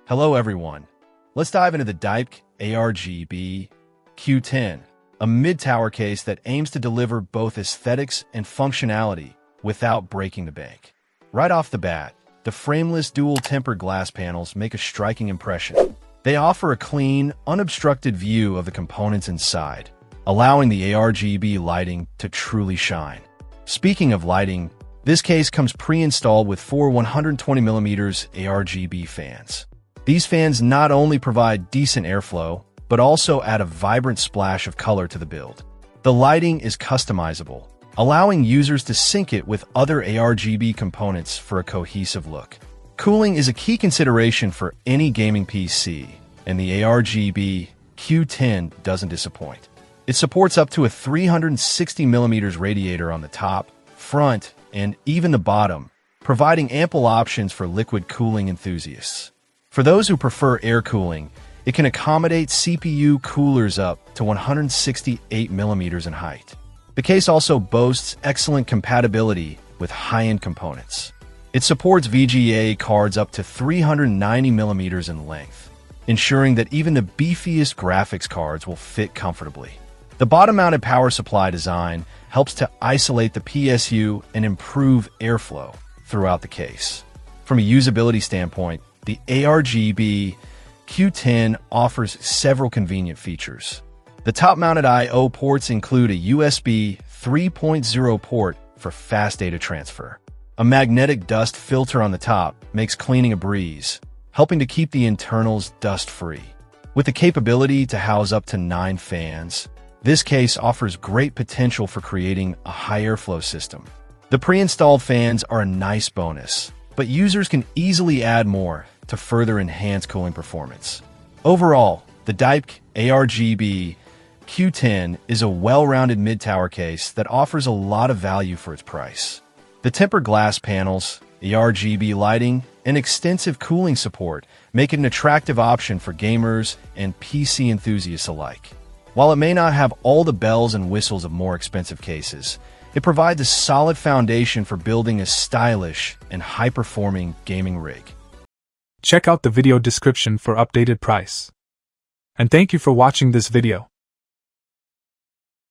Hello everyone. Let's dive into the DIYPC ARGB-Q10, a mid-tower case that aims to deliver both aesthetics and functionality without breaking the bank. Right off the bat, the frameless dual-tempered glass panels make a striking impression. They offer a clean, unobstructed view of the components inside, allowing the ARGB lighting to truly shine. Speaking of lighting, this case comes pre-installed with four 120mm ARGB fans. These fans not only provide decent airflow, but also add a vibrant splash of color to the build. The lighting is customizable, allowing users to sync it with other ARGB components for a cohesive look. Cooling is a key consideration for any gaming PC, and the ARGB-Q10 doesn't disappoint. It supports up to a 360mm radiator on the top, front, and even the bottom, providing ample options for liquid cooling enthusiasts. For those who prefer air cooling, it can accommodate CPU coolers up to 168mm in height. The case also boasts excellent compatibility with high-end components. It supports VGA cards up to 390mm in length, ensuring that even the beefiest graphics cards will fit comfortably. The bottom-mounted power supply design helps to isolate the PSU and improve airflow throughout the case. From a usability standpoint, the ARGB-Q10 offers several convenient features. The top-mounted I/O ports include a USB 3.0 port for fast data transfer. A magnetic dust filter on the top makes cleaning a breeze, helping to keep the internals dust-free. With the capability to house up to 9 fans, this case offers great potential for creating a high airflow system. The pre-installed fans are a nice bonus, but users can easily add more to further enhance cooling performance. Overall, the DIYPC ARGB-Q10 is a well-rounded mid-tower case that offers a lot of value for its price. The tempered glass panels, the RGB lighting, and extensive cooling support make it an attractive option for gamers and PC enthusiasts alike. While it may not have all the bells and whistles of more expensive cases, it provides a solid foundation for building a stylish and high-performing gaming rig. Check out the video description for updated price. And thank you for watching this video.